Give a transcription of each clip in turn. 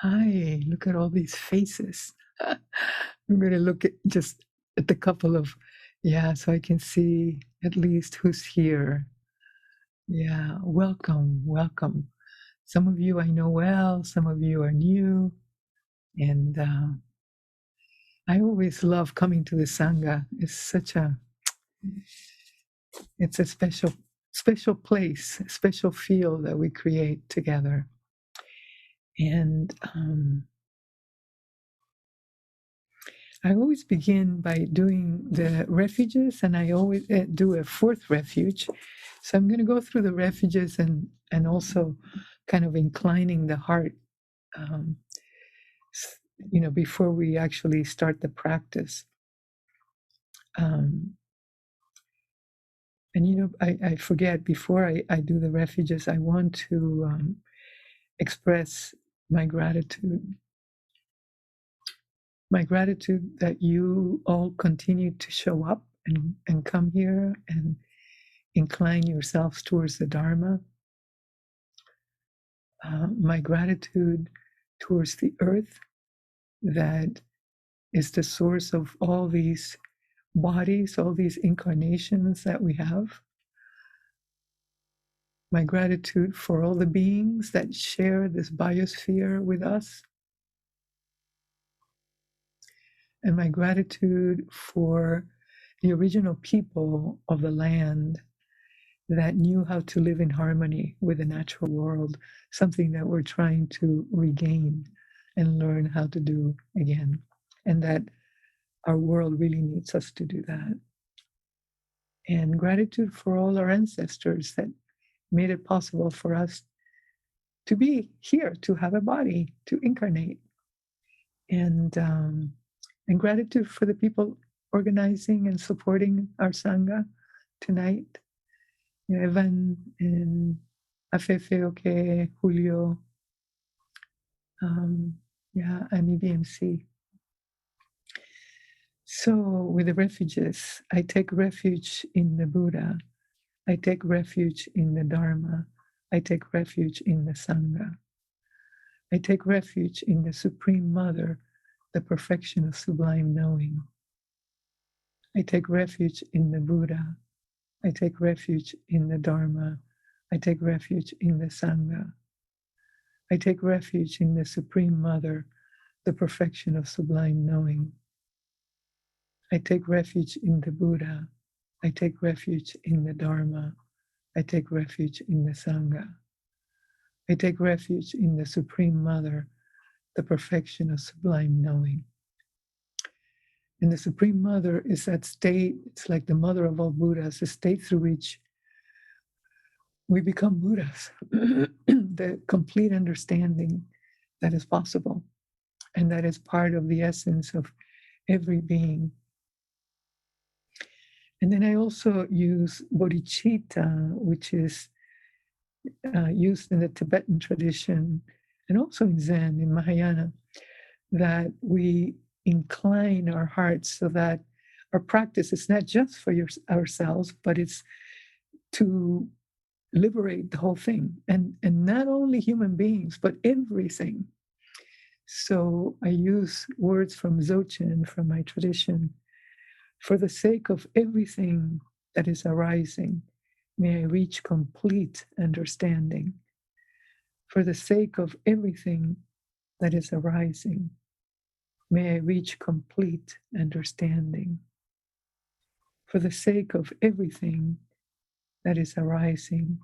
Hi, look at all these faces. I'm going to look at just at the couple of, so I can see at least who's here. Yeah, welcome, welcome. Some of you I know well, some of you are new. And I always love coming to the Sangha. It's a special place, a special feel that we create together. And I always begin by doing the refuges, and I always do a fourth refuge. So I'm going to go through the refuges and also kind of inclining the heart, before we actually start the practice. And I forget, before I do the refuges, I want to express my gratitude. My gratitude that you all continue to show up and come here and incline yourselves towards the Dharma. My gratitude towards the earth that is the source of all these bodies, all these incarnations that we have. My gratitude for all the beings that share this biosphere with us. And my gratitude for the original people of the land that knew how to live in harmony with the natural world, something that we're trying to regain and learn how to do again. And that our world really needs us to do that. And gratitude for all our ancestors that made it possible for us to be here, to have a body, to incarnate. And gratitude for the people organizing and supporting our Sangha tonight. Evan and Afefe, okay, Julio, and EBMC. So with the refuges, I take refuge in the Buddha. I take refuge in the Dharma. I take refuge in the Sangha. I take refuge in the Supreme Mother, the perfection of sublime knowing. I take refuge in the Buddha. I take refuge in the Dharma. I take refuge in the Sangha. I take refuge in the Supreme Mother, the perfection of sublime knowing. I take refuge in the Buddha. I take refuge in the Dharma. I take refuge in the Sangha. I take refuge in the Supreme Mother, the perfection of sublime knowing. And the Supreme Mother is that state, it's like the mother of all Buddhas, a state through which we become Buddhas, the complete understanding that is possible, and that is part of the essence of every being. And then I also use bodhicitta, which is used in the Tibetan tradition, and also in Zen, in Mahayana, that we incline our hearts so that our practice is not just for ourselves, but it's to liberate the whole thing, and not only human beings, but everything. So I use words from Dzogchen, from my tradition. For the sake of everything that is arising, may I reach complete understanding. For the sake of everything that is arising, may I reach complete understanding. For the sake of everything that is arising,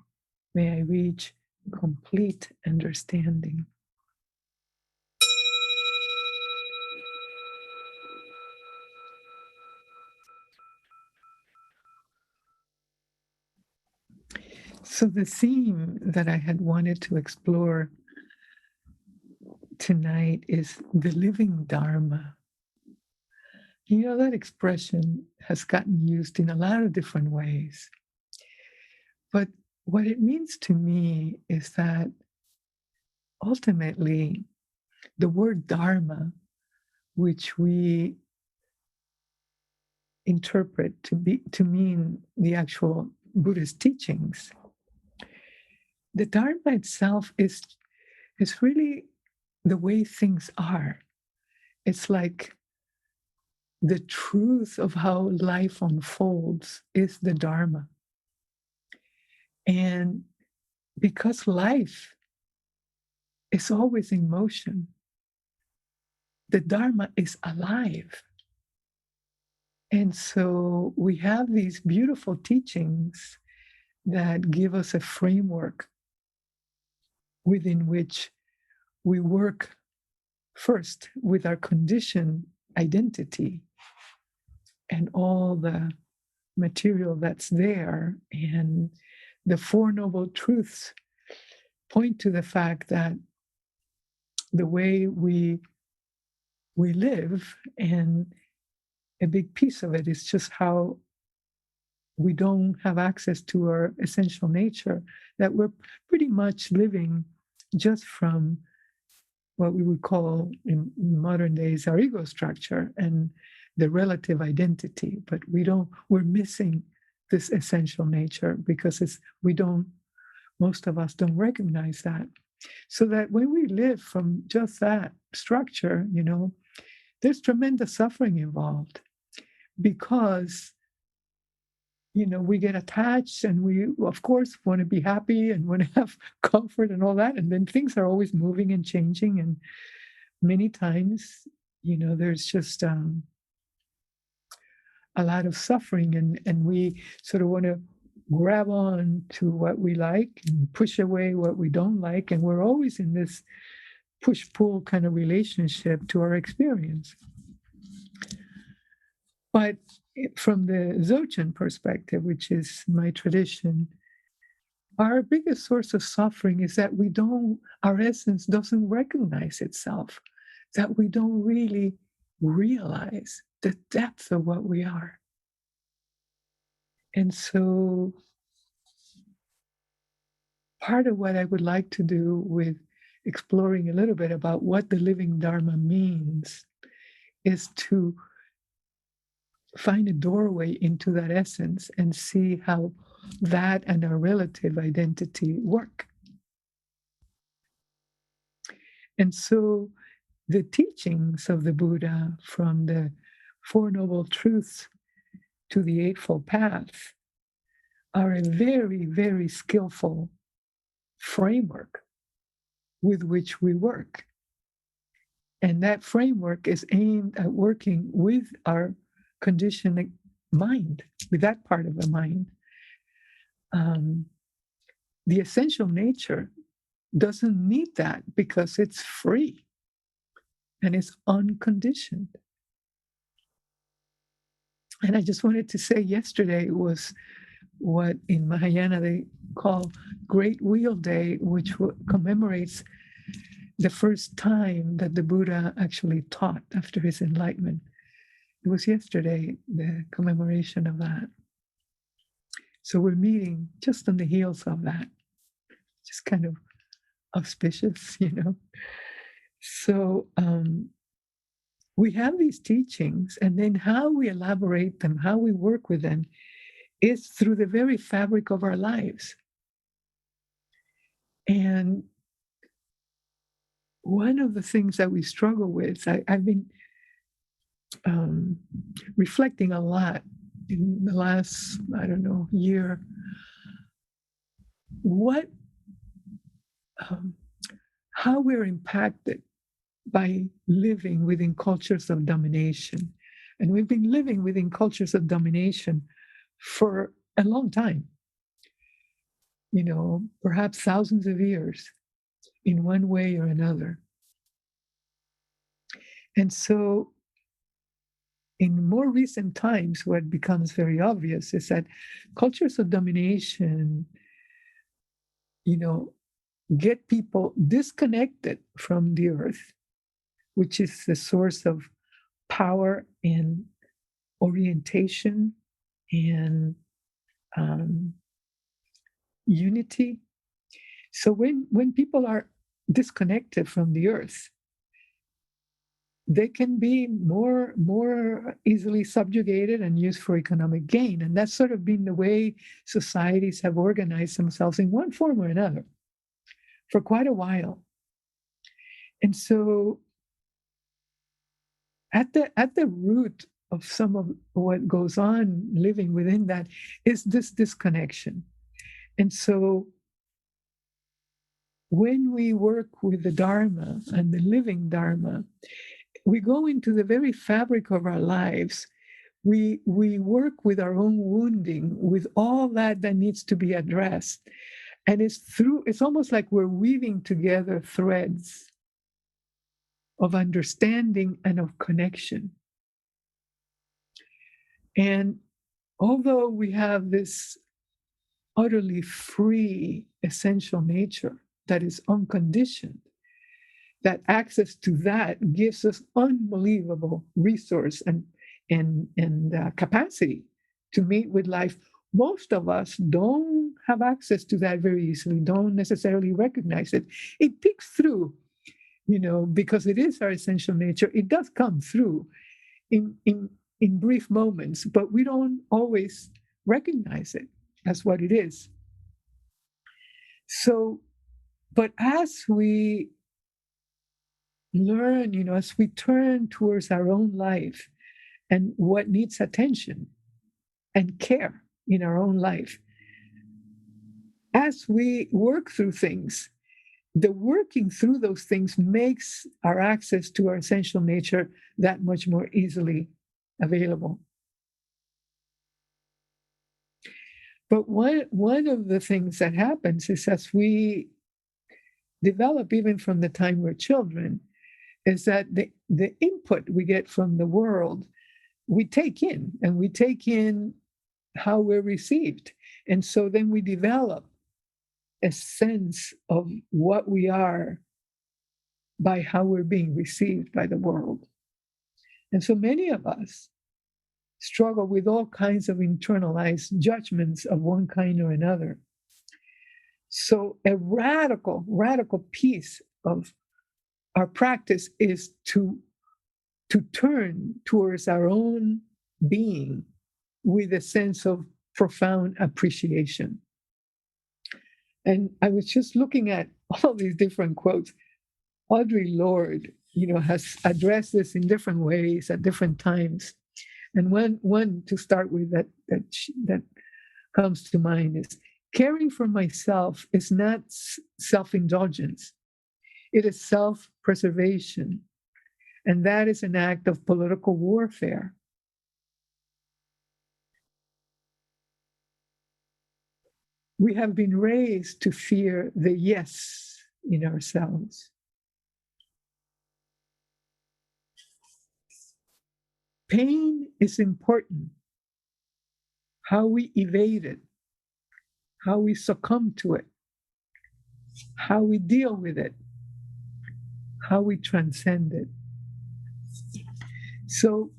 may I reach complete understanding. So the theme that I had wanted to explore tonight is the living Dharma. You know, that expression has gotten used in a lot of different ways. But what it means to me is that ultimately the word Dharma, which we interpret to mean the actual Buddhist teachings, the Dharma itself is really the way things are. It's like the truth of how life unfolds is the Dharma. And because life is always in motion, the Dharma is alive. And so we have these beautiful teachings that give us a framework within which we work first with our conditioned identity and all the material that's there. And the Four Noble Truths point to the fact that the way we live, and a big piece of it is just how we don't have access to our essential nature, that we're pretty much living just from what we would call in modern days our ego structure and the relative identity. But we're missing this essential nature because most of us don't recognize that. So that when we live from just that structure, there's tremendous suffering involved because we get attached, and we, of course, want to be happy and want to have comfort and all that. And then things are always moving and changing. And many times, there's just a lot of suffering. And we sort of want to grab on to what we like and push away what we don't like. And we're always in this push-pull kind of relationship to our experience. But from the Dzogchen perspective, which is my tradition, our biggest source of suffering is that our essence doesn't recognize itself, that we don't really realize the depth of what we are. And so part of what I would like to do with exploring a little bit about what the living Dharma means is to find a doorway into that essence and see how that and our relative identity work. And so the teachings of the Buddha, from the Four Noble Truths to the Eightfold Path, are a very, very skillful framework with which we work. And that framework is aimed at working with our conditioned mind, with that part of the mind. The essential nature doesn't need that because it's free and it's unconditioned. And I just wanted to say yesterday was what in Mahayana they call Great Wheel Day, which commemorates the first time that the Buddha actually taught after his enlightenment. It was yesterday, the commemoration of that. So we're meeting just on the heels of that. Just kind of auspicious, So we have these teachings, and then how we elaborate them, how we work with them, is through the very fabric of our lives. And one of the things that we struggle with, I've been reflecting a lot in the last, year, how we're impacted by living within cultures of domination. And we've been living within cultures of domination for a long time, perhaps thousands of years in one way or another. And so in more recent times, what becomes very obvious is that cultures of domination, get people disconnected from the earth, which is the source of power and orientation and unity. So when people are disconnected from the earth, they can be more easily subjugated and used for economic gain. And that's sort of been the way societies have organized themselves in one form or another for quite a while. And so at the root of some of what goes on living within that is this disconnection. And so when we work with the Dharma and the living Dharma, we go into the very fabric of our lives. We work with our own wounding, with all that needs to be addressed. And it's almost like we're weaving together threads of understanding and of connection. And although we have this utterly free essential nature that is unconditioned, that access to that gives us unbelievable resource and capacity to meet with life. Most of us don't have access to that very easily, don't necessarily recognize it. It peeks through, because it is our essential nature. It does come through in brief moments, but we don't always recognize it as what it is. So, but as we learn, as we turn towards our own life and what needs attention and care in our own life, as we work through things, the working through those things makes our access to our essential nature that much more easily available. But one of the things that happens is, as we develop, even from the time we're children, is that the input we get from the world, we take in, and we take in how we're received. And so then we develop a sense of what we are by how we're being received by the world. And so many of us struggle with all kinds of internalized judgments of one kind or another. So a radical piece of our practice is to turn towards our own being with a sense of profound appreciation. And I was just looking at all these different quotes. Audre Lorde, has addressed this in different ways at different times. And one to start with that comes to mind is, caring for myself is not self-indulgence. It is self-preservation. And that is an act of political warfare. We have been raised to fear the yes in ourselves. Pain is important. How we evade it, how we succumb to it, how we deal with it, how we transcend it. So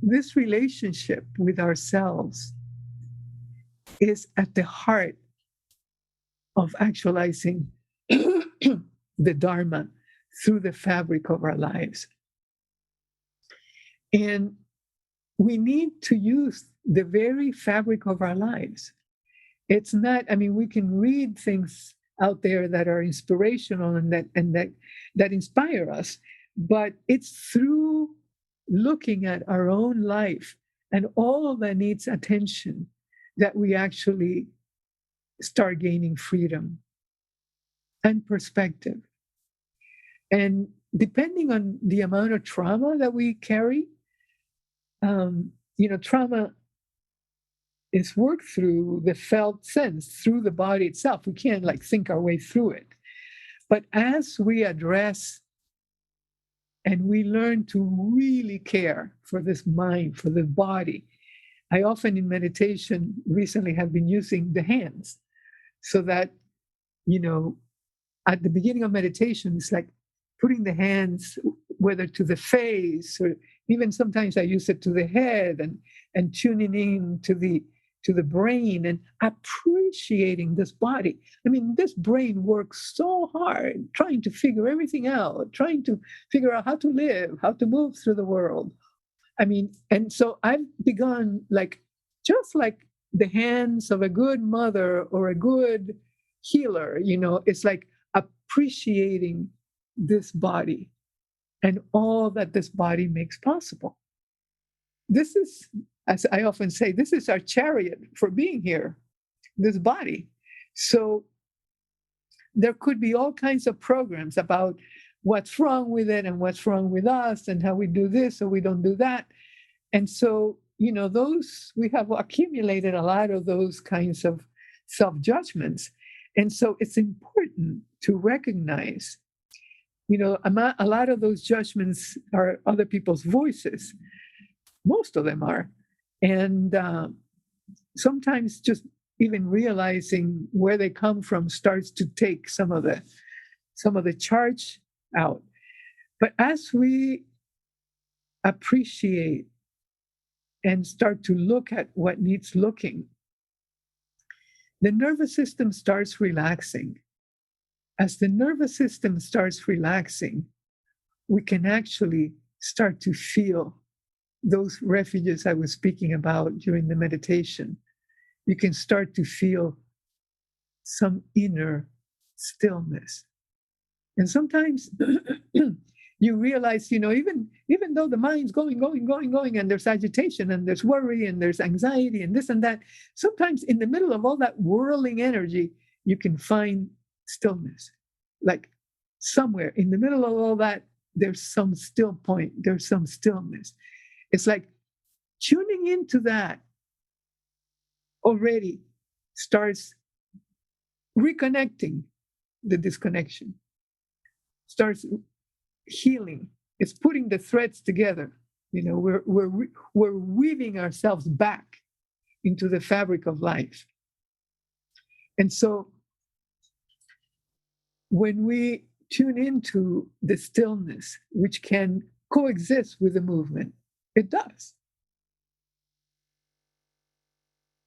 this relationship with ourselves is at the heart of actualizing the Dharma through the fabric of our lives. And we need to use the very fabric of our lives. It's not, we can read things out there that are inspirational and that inspire us, but it's through looking at our own life and all that needs attention that we actually start gaining freedom and perspective. And depending on the amount of trauma that we carry, trauma is worked through the felt sense, through the body itself. We can't think our way through it. But as we address and we learn to really care for this mind, for the body, I often in meditation recently have been using the hands, so that, at the beginning of meditation, it's like putting the hands, whether to the face, or even sometimes I use it to the head, and tuning in to the brain and appreciating this body. This brain works so hard trying to figure everything out, trying to figure out how to live, how to move through the world. And so I've begun, just like the hands of a good mother or a good healer, it's like appreciating this body and all that this body makes possible. This is, as I often say, this is our chariot for being here, this body. So there could be all kinds of programs about what's wrong with it and what's wrong with us and how we do this or we don't do that. And so, those, we have accumulated a lot of those kinds of self-judgments. And so it's important to recognize, a lot of those judgments are other people's voices. Most of them are. And sometimes just even realizing where they come from starts to take some of the charge out. But as we appreciate and start to look at what needs looking, the nervous system starts relaxing. As the nervous system starts relaxing, we can actually start to feel those refuges I was speaking about during the meditation. You can start to feel some inner stillness. And sometimes you realize, even though the mind's going, and there's agitation and there's worry and there's anxiety and this and that, sometimes in the middle of all that whirling energy, you can find stillness. Like somewhere in the middle of all that, there's some still point, there's some stillness. It's like tuning into that already starts reconnecting the disconnection, starts healing. It's putting the threads together. We're weaving ourselves back into the fabric of life. And so when we tune into the stillness, which can coexist with the movement, it does.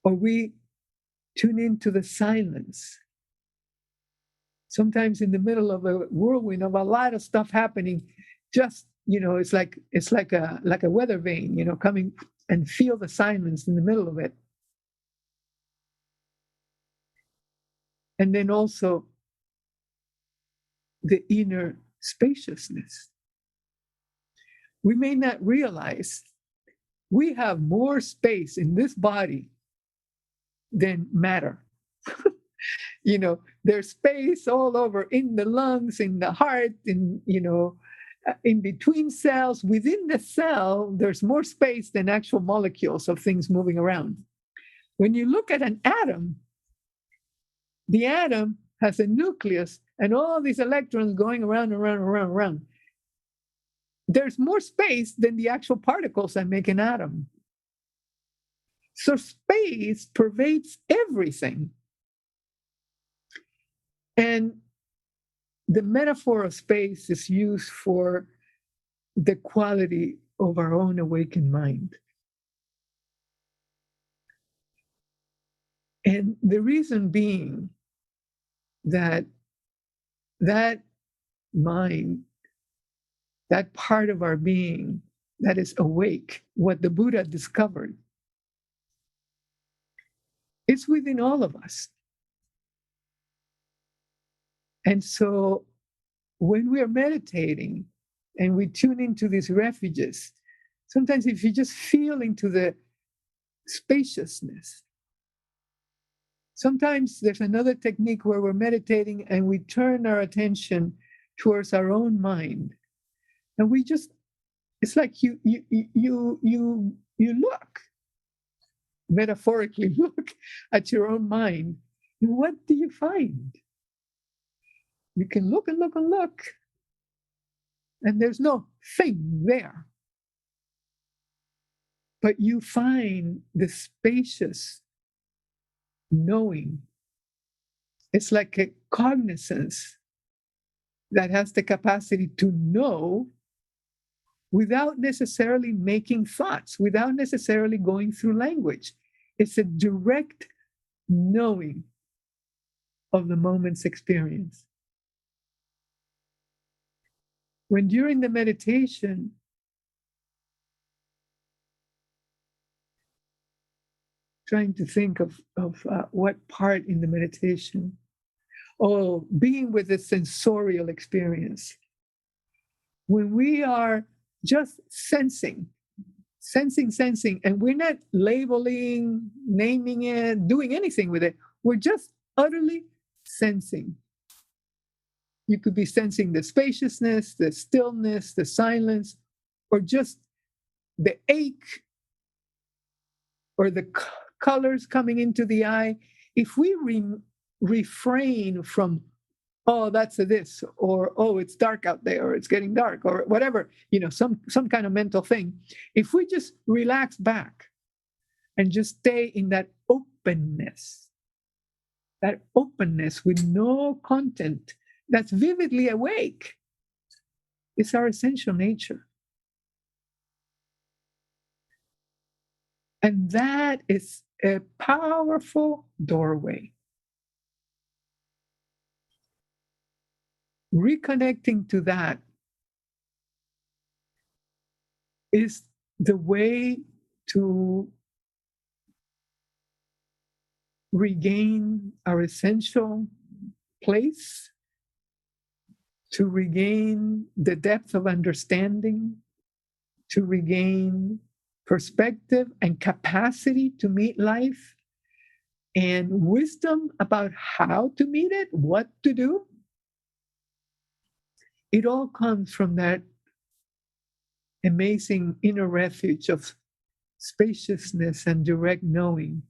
Or we tune into the silence. Sometimes in the middle of a whirlwind of a lot of stuff happening, just, it's like a weather vane, coming, and feel the silence in the middle of it. And then also the inner spaciousness. We may not realize we have more space in this body than matter. There's space all over in the lungs, in the heart, in between cells. Within the cell, there's more space than actual molecules of things moving around. When you look at an atom, the atom has a nucleus and all these electrons going around. There's more space than the actual particles that make an atom. So space pervades everything. And the metaphor of space is used for the quality of our own awakened mind. And the reason being that mind, that part of our being that is awake, what the Buddha discovered, it's within all of us. And so when we are meditating and we tune into these refuges, sometimes if you just feel into the spaciousness, sometimes there's another technique where we're meditating and we turn our attention towards our own mind. And we just, it's like you look, metaphorically look at your own mind. And what do you find? You can look and look and look, and there's no thing there. But you find the spacious knowing. It's like a cognizance that has the capacity to know without necessarily making thoughts, without necessarily going through language. It's a direct knowing of the moment's experience. When during the meditation, trying to think of what part in the meditation, being with the sensorial experience, when we are just sensing, and we're not labeling, naming it, doing anything with it. We're just utterly sensing. You could be sensing the spaciousness, the stillness, the silence, or just the ache or the colors coming into the eye. If we refrain from, oh, that's a this, or oh, it's dark out there, or it's getting dark, or whatever, some kind of mental thing. If we just relax back and just stay in that openness with no content, that's vividly awake, it's our essential nature. And that is a powerful doorway. Reconnecting to that is the way to regain our essential place, to regain the depth of understanding, to regain perspective and capacity to meet life, and wisdom about how to meet it, what to do. It all comes from that amazing inner refuge of spaciousness and direct knowing.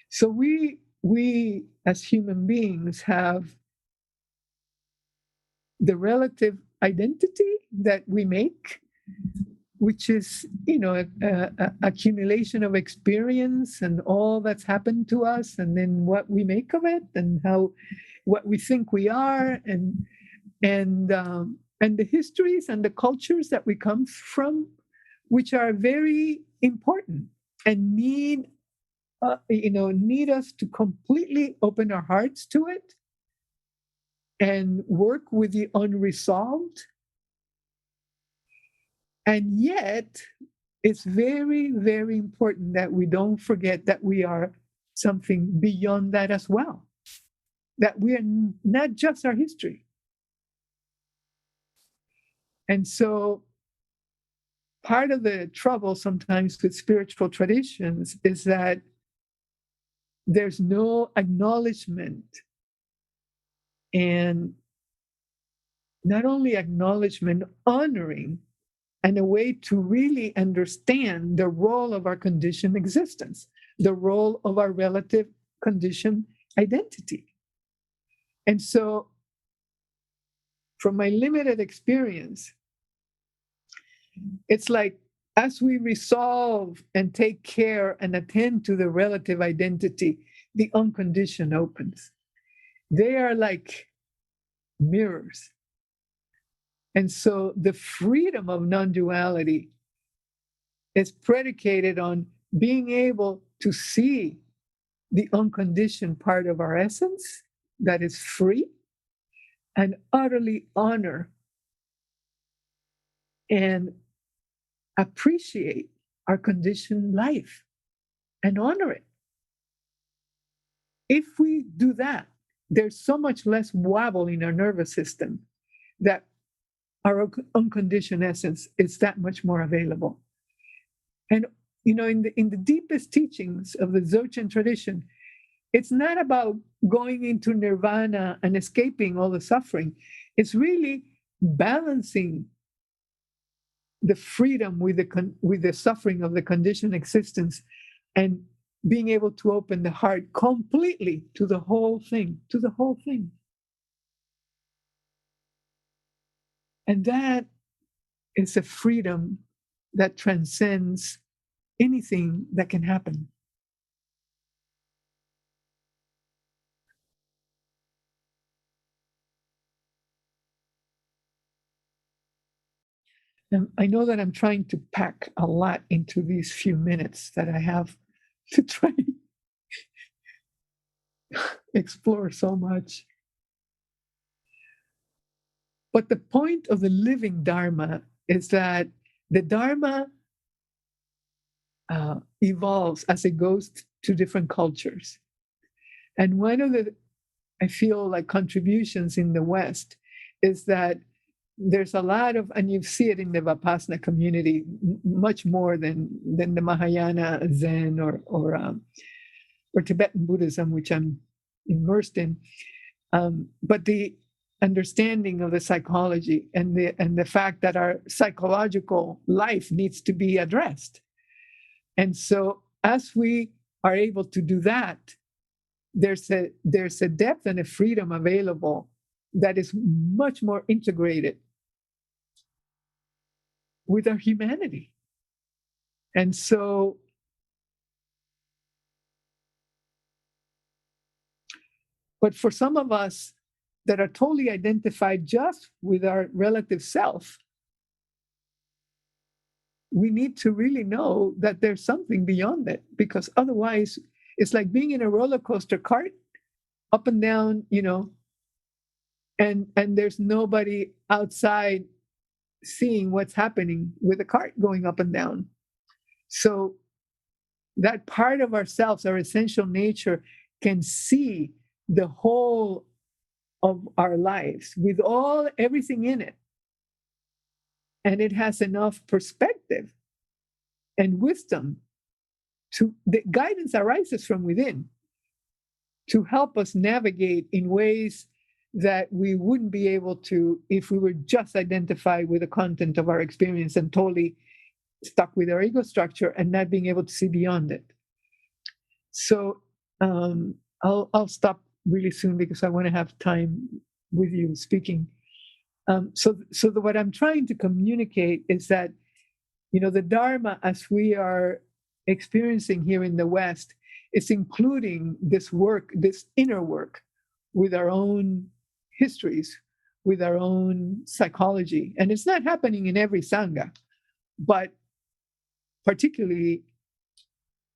So we as human beings have the relative identity that we make, which is, accumulation of experience and all that's happened to us, and then what we make of it, and what we think we are, and the histories and the cultures that we come from, which are very important and need us to completely open our hearts to it and work with the unresolved. And yet, it's very, very important that we don't forget that we are something beyond that as well, that we are not just our history. And so part of the trouble sometimes with spiritual traditions is that there's no acknowledgement, and not only acknowledgement, honoring, and a way to really understand the role of our conditioned existence, the role of our relative conditioned identity. And so, from my limited experience, it's like as we resolve and take care and attend to the relative identity, the unconditioned opens. They are like mirrors. And so the freedom of non-duality is predicated on being able to see the unconditioned part of our essence that is free, and utterly honor and appreciate our conditioned life and honor it. If we do that, there's so much less wobble in our nervous system that our unconditioned essence is that much more available. And in the deepest teachings of the Dzogchen tradition, it's not about going into nirvana and escaping all the suffering. It's really balancing the freedom with the suffering of the conditioned existence, and being able to open the heart completely to the whole thing, And that is a freedom that transcends anything that can happen. And I know that I'm trying to pack a lot into these few minutes that I have to try and explore so much. But the point of the living Dharma is that the Dharma evolves as it goes to different cultures. And one of the I feel like contributions in the West is that there's a lot of, and you see it in the Vipassana community much more than the Mahayana Zen or Tibetan Buddhism, which I'm immersed in. But the understanding of the psychology and the fact that our psychological life needs to be addressed. And so as we are able to do that, there's a depth and a freedom available that is much more integrated with our humanity. And so but for some of us that are totally identified just with our relative self, we need to really know that there's something beyond it, because otherwise it's like being in a roller coaster cart, up and down, and there's nobody outside seeing what's happening with the cart going up and down. So that part of ourselves, our essential nature, can see the whole of our lives with everything in it. And it has enough perspective and wisdom the guidance arises from within to help us navigate in ways that we wouldn't be able to if we were just identified with the content of our experience and totally stuck with our ego structure and not being able to see beyond it. So I'll stop really soon because I want to have time with you speaking. So what I'm trying to communicate is that, the Dharma, as we are experiencing here in the West, is including this work, this inner work with our own histories, with our own psychology. And it's not happening in every Sangha, but particularly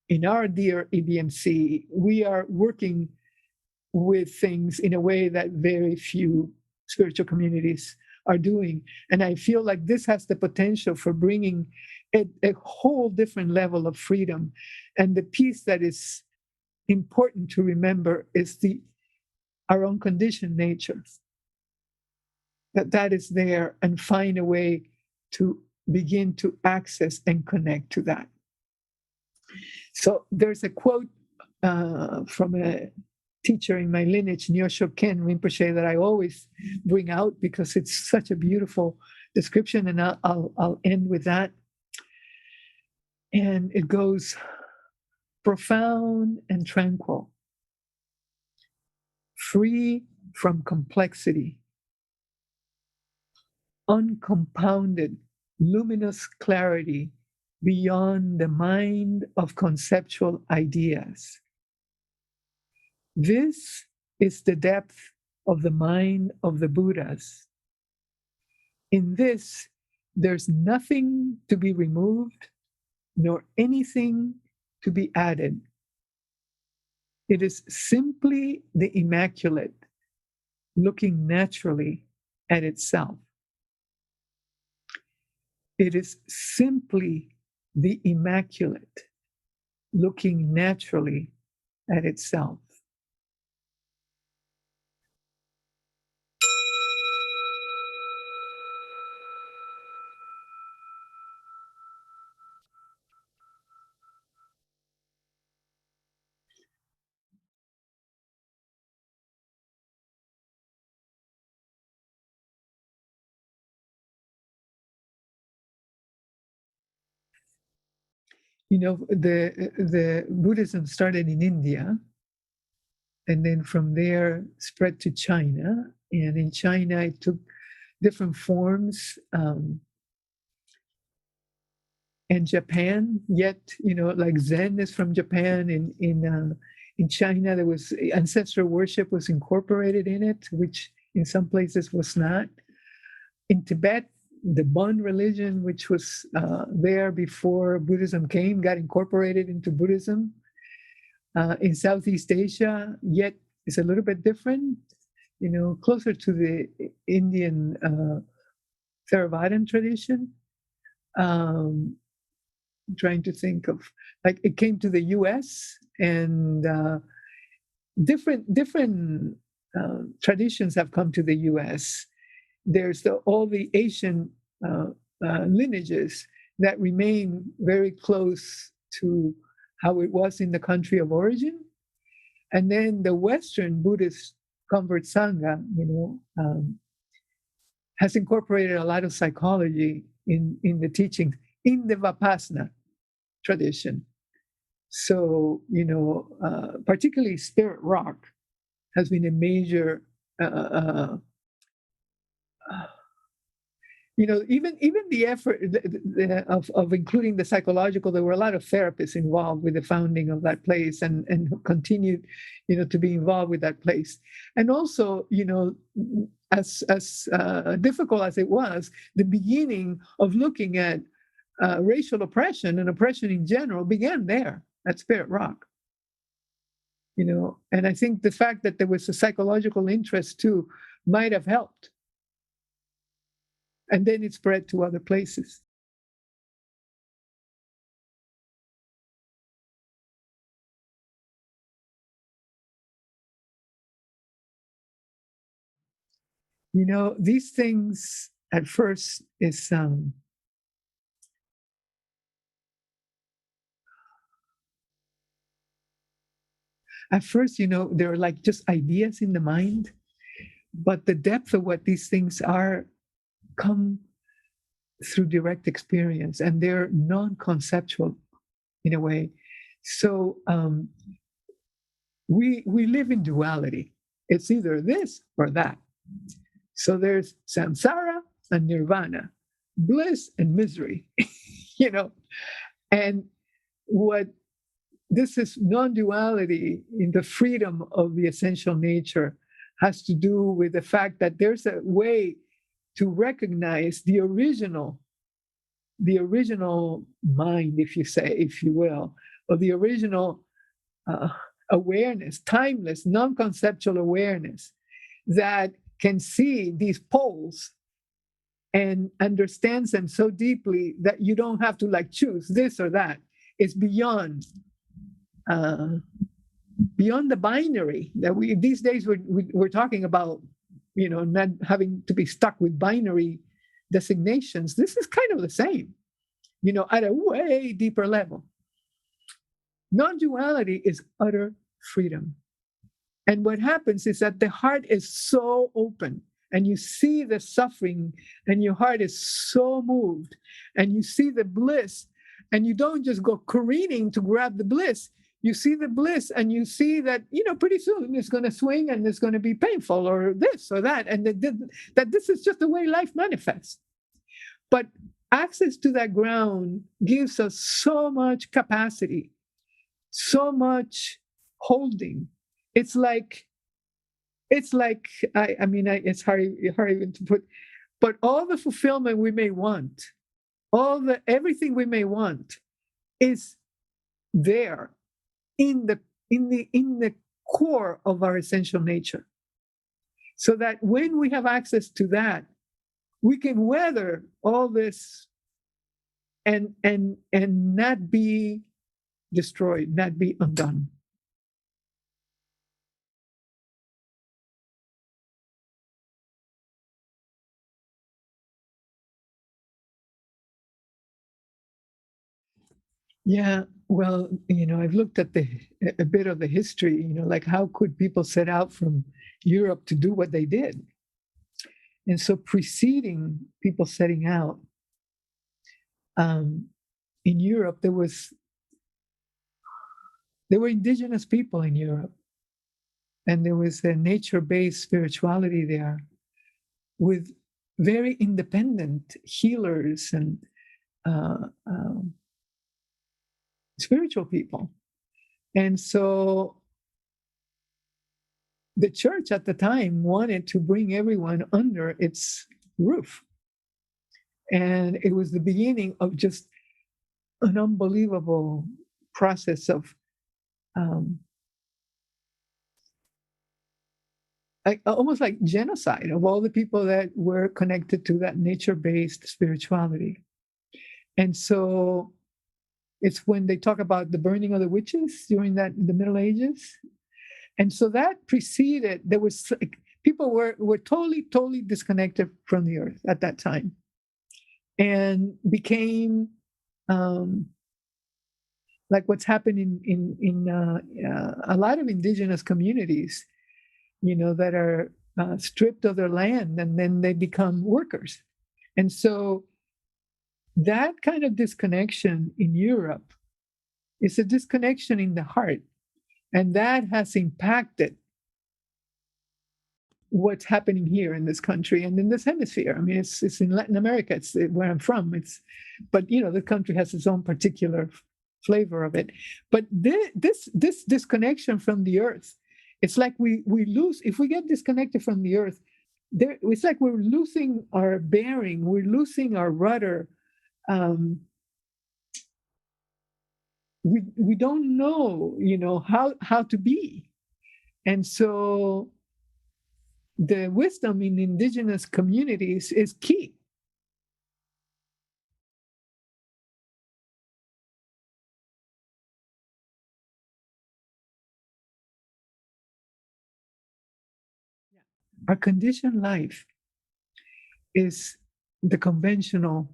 in our dear EDMC, we are working with things in a way that very few spiritual communities are doing. And I feel like this has the potential for bringing a whole different level of freedom. And the piece that is important to remember is our own conditioned nature. That is there, and find a way to begin to access and connect to that. So there's a quote from a teacher in my lineage, Dzogchen Rinpoche, that I always bring out because it's such a beautiful description, and I'll end with that. And it goes, profound and tranquil, free from complexity, uncompounded, luminous clarity beyond the mind of conceptual ideas. This is the depth of the mind of the Buddhas. In this, there's nothing to be removed, nor anything to be added. It is simply the immaculate, looking naturally at itself. It is simply the immaculate, looking naturally at itself. The Buddhism started in India, and then from there spread to China. And in China, it took different forms. And Japan, yet, like Zen is from Japan. In China, there was ancestral worship was incorporated in it, which in some places was not. In Tibet, the Bon religion, which was there before Buddhism came, got incorporated into Buddhism. In Southeast Asia, yet it's a little bit different, closer to the Indian Theravada tradition. I'm trying to think of, like, it came to the U.S. and different traditions have come to the U.S. There's all the Asian lineages that remain very close to how it was in the country of origin. And then the Western Buddhist convert Sangha, has incorporated a lot of psychology in the teachings in the Vipassana tradition. So, particularly Spirit Rock has been a major, even the effort of including the psychological. There were a lot of therapists involved with the founding of that place, and continued, to be involved with that place. And also, as difficult as it was, the beginning of looking at racial oppression and oppression in general began there at Spirit Rock. And I think the fact that there was a psychological interest too might have helped. And then it spread to other places. These things at first is they're like just ideas in the mind, but the depth of what these things are come through direct experience, and they're non-conceptual in a way. So we live in duality. It's either this or that. So there's samsara and nirvana, bliss and misery, and what this is non-duality in the freedom of the essential nature has to do with the fact that there's a way to recognize the original mind, if you will, or the original awareness, timeless, non-conceptual awareness that can see these poles and understands them so deeply that you don't have to choose this or that. It's beyond the binary that we these days we're talking about, not having to be stuck with binary designations. This is kind of the same, at a way deeper level. Non-duality is utter freedom. And what happens is that the heart is so open, and you see the suffering, and your heart is so moved, and you see the bliss, and you don't just go careening to grab the bliss. You see the bliss, and you see that, pretty soon it's going to swing, and it's going to be painful, or this or that, and that this is just the way life manifests. But access to that ground gives us so much capacity, so much holding. It's like it's hard even to put, but all the fulfillment we may want, everything we may want, is there in the core of our essential nature. So that when we have access to that, we can weather all this and not be destroyed, not be undone. Yeah, well, I've looked at a bit of the history, like how could people set out from Europe to do what they did? And so preceding people setting out, in Europe, there were indigenous people in Europe, and there was a nature-based spirituality there with very independent healers and spiritual people. And so the church at the time wanted to bring everyone under its roof. And it was the beginning of just an unbelievable process of almost like genocide of all the people that were connected to that nature-based spirituality. And so it's when they talk about the burning of the witches during the Middle Ages, And so that preceded, there was people were totally disconnected from the earth at that time, and became like what's happening in a lot of indigenous communities, that are stripped of their land, and then they become workers. And so that kind of disconnection in Europe is a disconnection in the heart, and that has impacted what's happening here in this country and in this hemisphere. I mean, it's in Latin America. It's where I'm from. But the country has its own particular flavor of it. But this disconnection from the earth, it's like we lose, if we get disconnected from the earth, it's like we're losing our bearing, we're losing our rudder. We don't know, how to be. And so the wisdom in indigenous communities is key. Our conditioned life is the conventional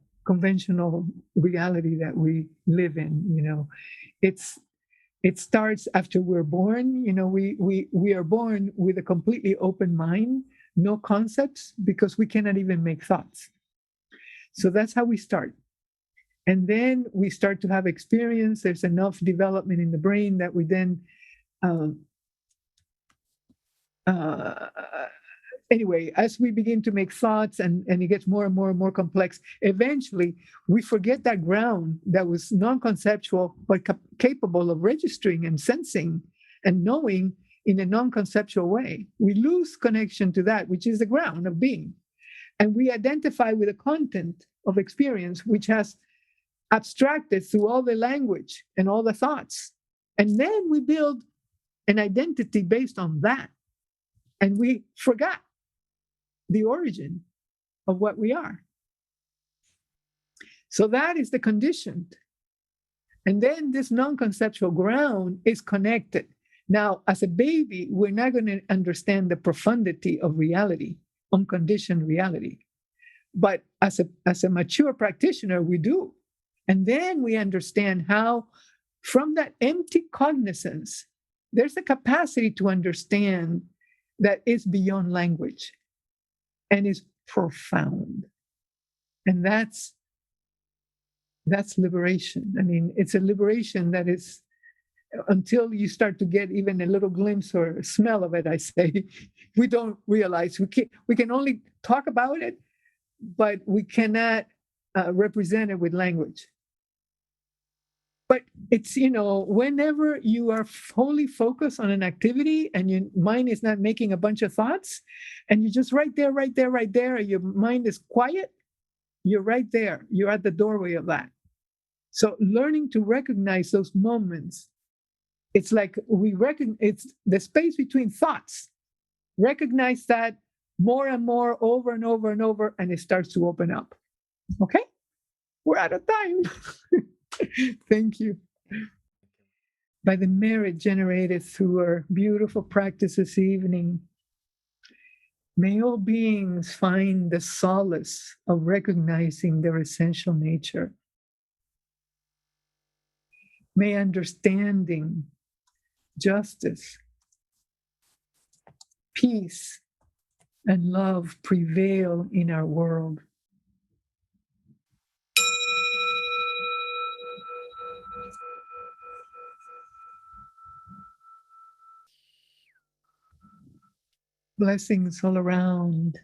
reality that we live in. It starts after we're born. We are born with a completely open mind, no concepts, because we cannot even make thoughts. So that's how we start. And then we start to have experience. There's enough development in the brain that we then anyway, as we begin to make thoughts and it gets more and more and more complex, eventually we forget that ground that was non-conceptual, but capable of registering and sensing and knowing in a non-conceptual way. We lose connection to that, which is the ground of being. And we identify with the content of experience, which has abstracted through all the language and all the thoughts. And then we build an identity based on that. And we forgot the origin of what we are. So that is the conditioned. And then this non-conceptual ground is connected. Now, as a baby, we're not going to understand the profundity of reality, unconditioned reality. But as a mature practitioner, we do. And then we understand how, from that empty cognizance, there's a capacity to understand that is beyond language and is profound. And that's liberation. I mean, it's a liberation that is, until you start to get even a little glimpse or smell of it, I say, we don't realize. We can only talk about it, but we cannot represent it with language. But it's, whenever you are wholly focused on an activity and your mind is not making a bunch of thoughts, and you're just right there, and your mind is quiet, you're right there. You're at the doorway of that. So learning to recognize those moments, it's like it's the space between thoughts. Recognize that more and more, over and over and over, and it starts to open up. Okay? We're out of time. Thank you. By the merit generated through our beautiful practice this evening, may all beings find the solace of recognizing their essential nature. May understanding, justice, peace, and love prevail in our world. Blessings all around.